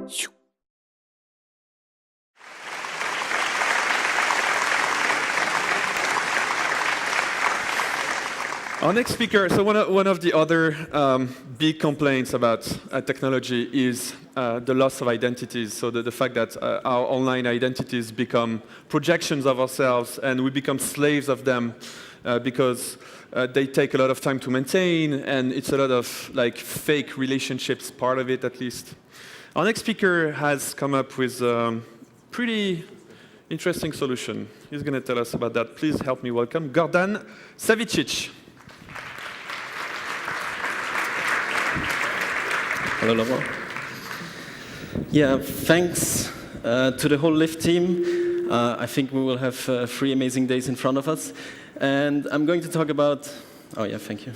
Our next speaker, so one of the other big complaints about technology is the loss of identities. So the fact that our online identities become projections of ourselves and we become slaves of them because they take a lot of time to maintain, and it's a lot of like fake relationships, part of it at least. Our next speaker has come up with a pretty interesting solution. He's going to tell us about that. Please help me welcome Gordan Savicic. Hello, Laurent. Yeah, thanks to the whole Lift team. I think we will have 3 amazing days in front of us. And I'm going to talk about, oh yeah, thank you,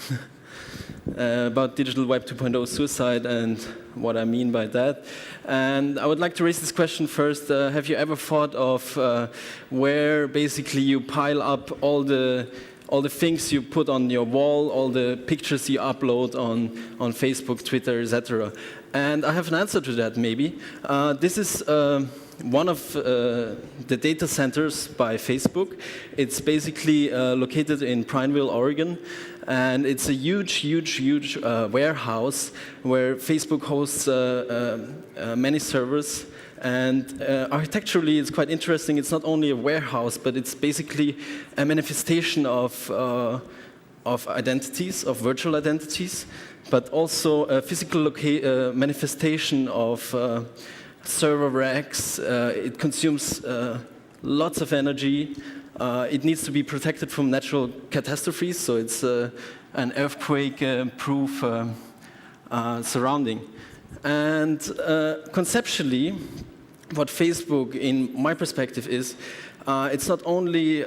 about Digital Web 2.0 suicide and what I mean by that. And I would like to raise this question first. Have you ever thought of where basically you pile up all the things you put on your wall, all the pictures you upload on Facebook, Twitter, etc. And I have an answer to that, maybe. This is one of the data centers by Facebook. It's basically located in Prineville, Oregon. And it's a huge warehouse where Facebook hosts many servers. And architecturally, it's quite interesting. It's not only a warehouse, but it's basically a manifestation of identities, of virtual identities, but also a physical manifestation of server racks. It consumes lots of energy. It needs to be protected from natural catastrophes, so it's an earthquake-proof surrounding. And conceptually, what Facebook, in my perspective, is, it's not only,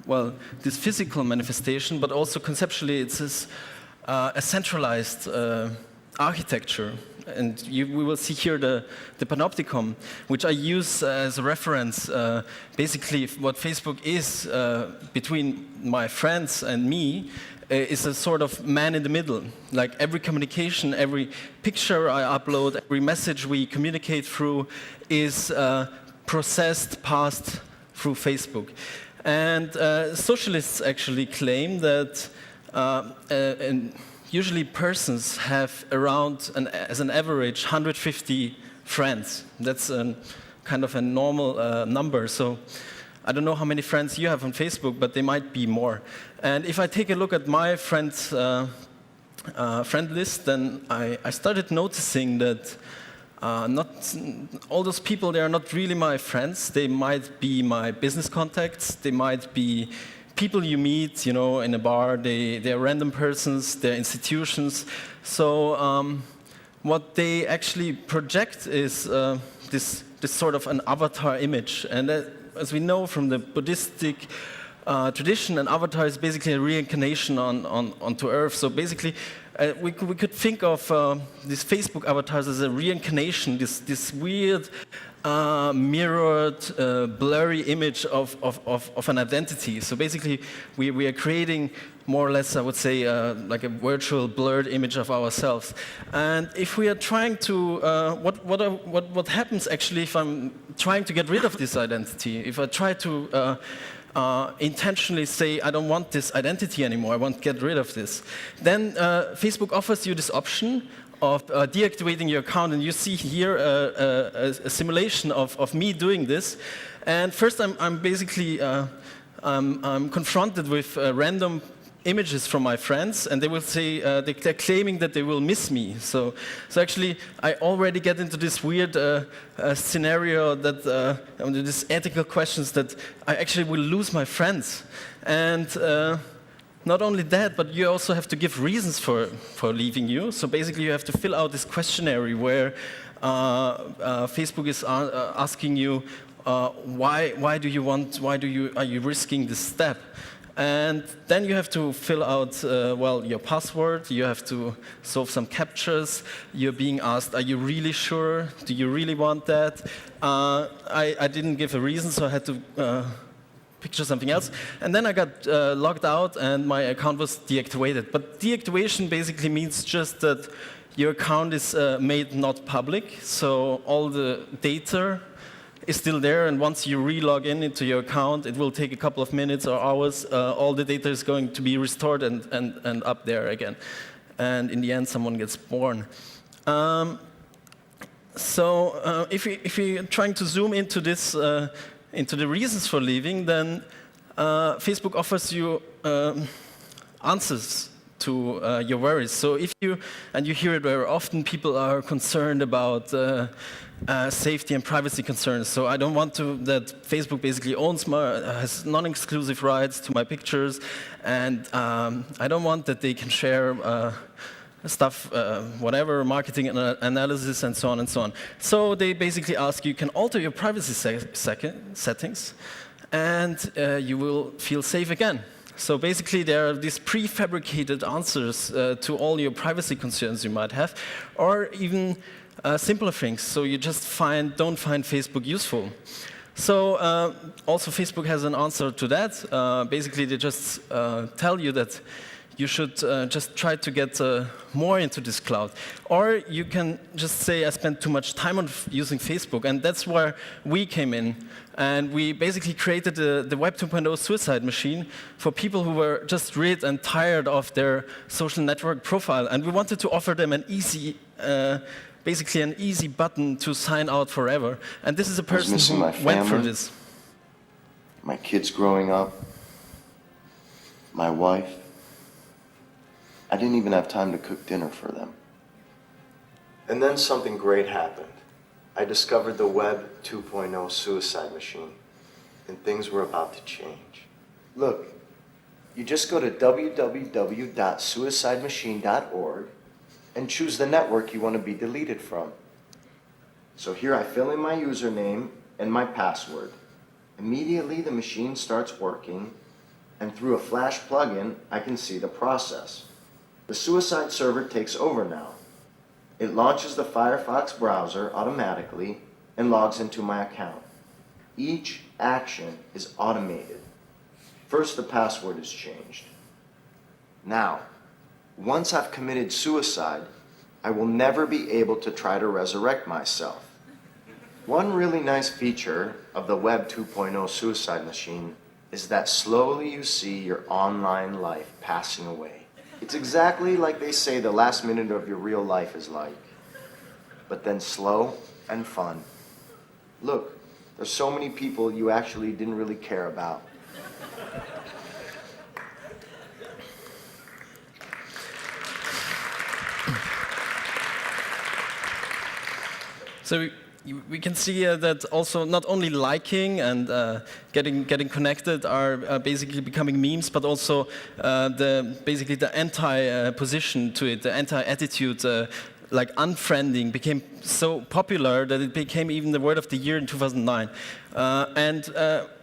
well, this physical manifestation, but also conceptually it's this, a centralized architecture. And we will see here the panopticon, which I use as a reference. Basically, what Facebook is between my friends and me is a sort of man in the middle. Like every communication, every picture I upload, every message we communicate through is processed, passed through Facebook. And socialists actually claim that usually persons have around, as an average, 150 friends. That's kind of a normal number. So I don't know how many friends you have on Facebook, but they might be more. And if I take a look at my friend list, then I started noticing that not all those people, they are not really my friends. They might be my business contacts. They might be people you meet, you know, in a bar. They're random persons. They're institutions. So what they actually project is this sort of an avatar image. And as we know from the Buddhistic tradition, an avatar is basically a reincarnation onto Earth. So basically, we could think of these Facebook avatars as a reincarnation, this weird, mirrored, blurry image of an identity. So basically, we are creating more or less, I would say, like a virtual blurred image of ourselves. And if we are trying to, what happens actually if I'm trying to get rid of this identity? If I try to intentionally say, I don't want this identity anymore, I want to get rid of this, then Facebook offers you this option of deactivating your account, and you see here a simulation of me doing this. And first, I'm basically I'm confronted with random images from my friends, and they will say they're claiming that they will miss me. So actually, I already get into this weird scenario that these ethical questions that I actually will lose my friends. And not only that, but you also have to give reasons for leaving you. So basically, you have to fill out this questionnaire where Facebook is asking you why are you risking this step? And then you have to fill out, well, your password. You have to solve some captchas. You're being asked, are you really sure? Do you really want that? I didn't give a reason, so I had to picture something else. And then I got logged out, and my account was deactivated. But deactivation basically means just that your account is made not public, so all the data is still there, and once you re-log in into your account, it will take a couple of minutes or hours, all the data is going to be restored and up there again. And in the end, someone gets born. If you're trying to zoom into this, into the reasons for leaving, then Facebook offers you answers to your worries. So if you, and you hear it very often, people are concerned about safety and privacy concerns. So I don't want to, that Facebook basically has non-exclusive rights to my pictures, and I don't want that they can share stuff, whatever, marketing analysis, and so on and so on. So they basically ask you can alter your privacy settings, and you will feel safe again. So basically, there are these prefabricated answers to all your privacy concerns you might have, or even simpler things. So you just don't find Facebook useful. So also, Facebook has an answer to that. Basically, they just tell you that you should just try to get more into this cloud. Or you can just say, I spent too much time on using Facebook, and that's where we came in. And we basically created the Web 2.0 suicide machine for people who were just rid and tired of their social network profile. And we wanted to offer them an easy, basically an easy button to sign out forever. And this is a person who went through this. My kids growing up, my wife. I didn't even have time to cook dinner for them. And then something great happened. I discovered the Web 2.0 suicide machine, and things were about to change. Look, you just go to www.suicidemachine.org and choose the network you want to be deleted from. So here I fill in my username and my password. Immediately the machine starts working, and through a Flash plugin, I can see the process. The suicide server takes over now. It launches the Firefox browser automatically and logs into my account. Each action is automated. First, the password is changed. Now, once I've committed suicide, I will never be able to try to resurrect myself. One really nice feature of the Web 2.0 suicide machine is that slowly you see your online life passing away. It's exactly like they say the last minute of your real life is like, but then slow and fun. Look, there's so many people you actually didn't really care about. So we can see that also not only liking and getting connected are basically becoming memes, but also basically the anti-position to it, the anti-attitude, like unfriending, became so popular that it became even the word of the year in 2009.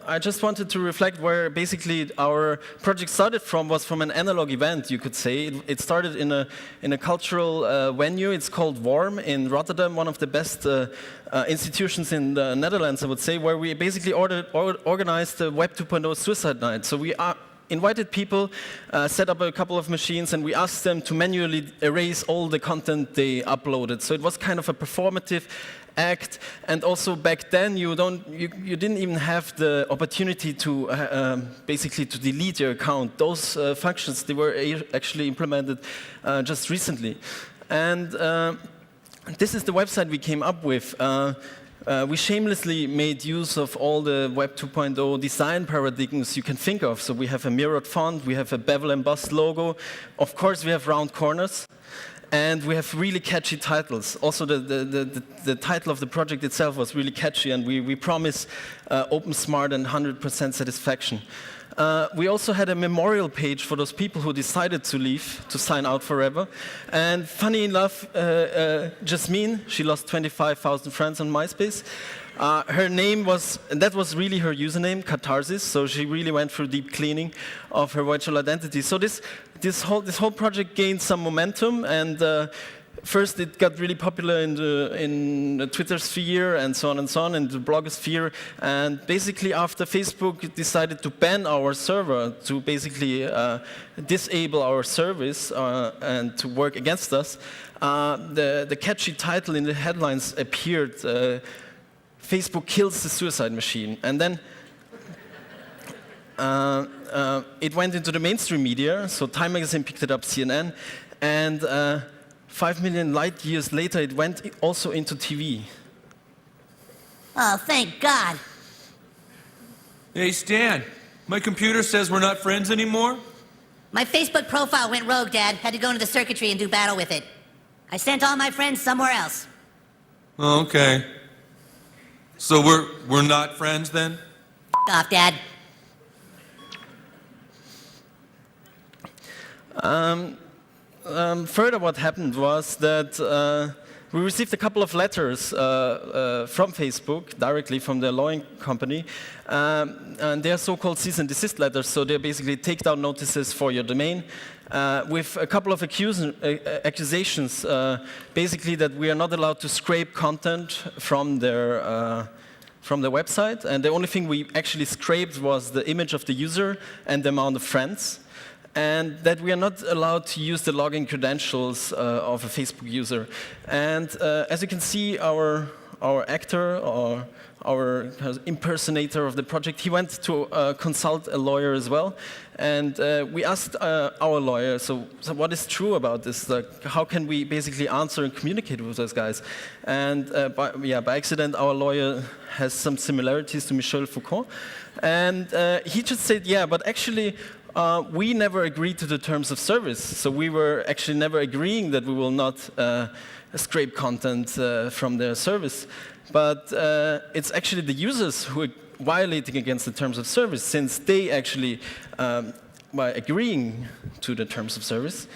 I just wanted to reflect where basically our project started from was from an analog event, you could say. It started in a cultural venue. It's called WARM in Rotterdam, one of the best institutions in the Netherlands, I would say, where we basically organized the Web 2.0 suicide night. So we invited people, set up a couple of machines, and we asked them to manually erase all the content they uploaded. So it was kind of a performative act, and also back then you didn't even have the opportunity to basically to delete your account. Those functions, they were actually implemented just recently, and this is the website we came up with. We shamelessly made use of all the Web 2.0 design paradigms you can think of. So we have a mirrored font, we have a bevel embossed logo, of course we have round corners, and we have really catchy titles. Also the title of the project itself was really catchy, and we promise open, smart, and 100% satisfaction. We also had a memorial page for those people who decided to leave, to sign out forever. And funny enough, Jasmine, she lost 25,000 friends on MySpace. Her name was, and that was really her username, Catharsis, so she really went through deep cleaning of her virtual identity. So this whole project gained some momentum, and first it got really popular in the Twitter sphere and so on, and the blogosphere. And basically after Facebook decided to ban our server, to basically disable our service and to work against us, the catchy title in the headlines appeared, Facebook kills the suicide machine. And then it went into the mainstream media, so Time magazine picked it up, CNN, and 5 million light years later it went also into TV. Oh, thank God. Hey, Stan, my computer says we're not friends anymore. My Facebook profile went rogue, Dad. Had to go into the circuitry and do battle with it. I sent all my friends somewhere else. Oh, okay. So we're not friends then? Off, Dad. Further, what happened was that we received a couple of letters from Facebook, directly from the lawyering company, and they are so-called cease and desist letters, so they're basically takedown notices for your domain, with a couple of accusations, basically that we are not allowed to scrape content from their website, and the only thing we actually scraped was the image of the user and the amount of friends, and that we are not allowed to use the login credentials of a Facebook user. And as you can see, our actor, or our impersonator of the project, he went to consult a lawyer as well. And we asked our lawyer, so what is true about this? Like, how can we basically answer and communicate with those guys? And by accident, our lawyer has some similarities to Michel Foucault. And he just said, yeah, but actually, we never agreed to the terms of service. So we were actually never agreeing that we will not scrape content from their service. But it's actually the users who are violating against the terms of service, since they actually, by agreeing to the terms of service,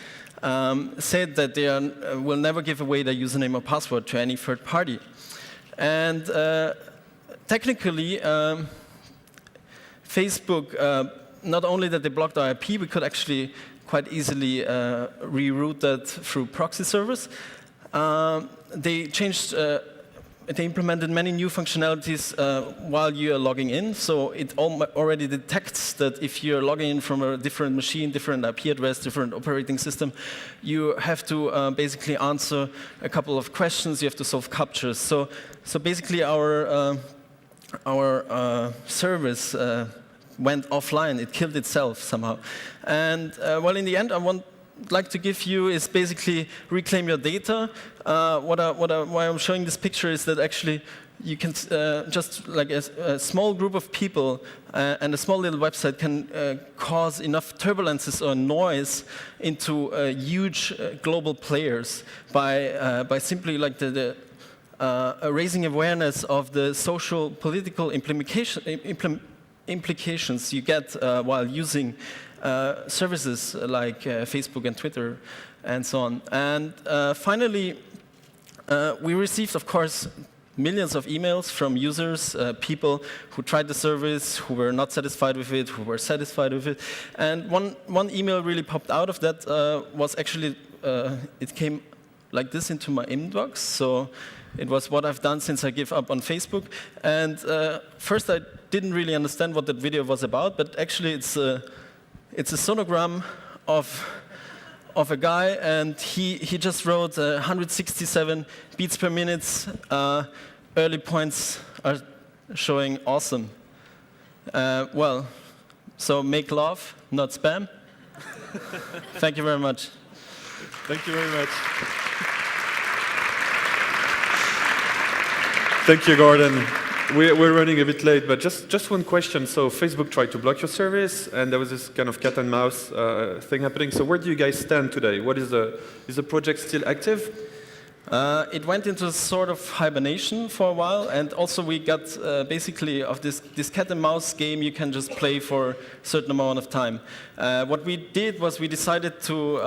said that they will never give away their username or password to any third party. And technically, Facebook, not only that they blocked our IP, we could actually quite easily reroute that through proxy servers. They changed, they implemented many new functionalities while you are logging in. So it already detects that if you're logging in from a different machine, different IP address, different operating system, you have to basically answer a couple of questions. You have to solve captchas. So basically our service went offline. It killed itself somehow. And well, in the end, I would like to give you is basically reclaim your data. Why I'm showing this picture is that actually you can just like a small group of people and a small little website can cause enough turbulences or noise into huge global players by simply like raising awareness of the social political implications you get while using services like Facebook and Twitter and so on. And finally, we received, of course, millions of emails from users, people who tried the service, who were not satisfied with it, who were satisfied with it. And one email really popped out of that was actually, it came like this into my inbox. So it was what I've done since I gave up on Facebook. And first I didn't really understand what that video was about, but actually it's a sonogram of a guy, and he just wrote 167 beats per minute. Early points are showing awesome. Well, so make love, not spam. Thank you very much. Thank you very much. Thank you, Gordan. We're running a bit late, but just one question. So Facebook tried to block your service, and there was this kind of cat and mouse thing happening. So where do you guys stand today? What is the project still active? It went into sort of hibernation for a while, and also we got basically of this cat and mouse game you can just play for a certain amount of time. What we did was we decided to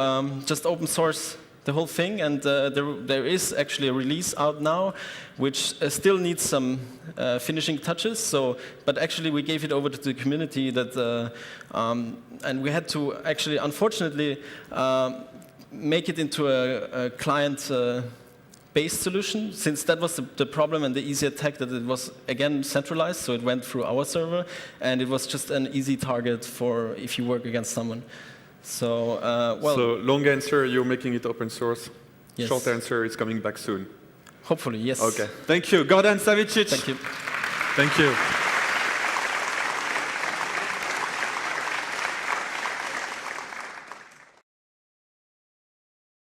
just open source the whole thing, and there is actually a release out now, which still needs some finishing touches. So, but actually we gave it over to the community that, and we had to actually, unfortunately, make it into a client-based solution, since that was the problem and the easy attack, that it was, again, centralized, so it went through our server, and it was just an easy target for if you work against someone. So, So long answer, you're making it open source. Yes. Short answer, it's coming back soon. Hopefully, yes. Okay. Thank you. Gordan Savicic. Thank you. Thank you.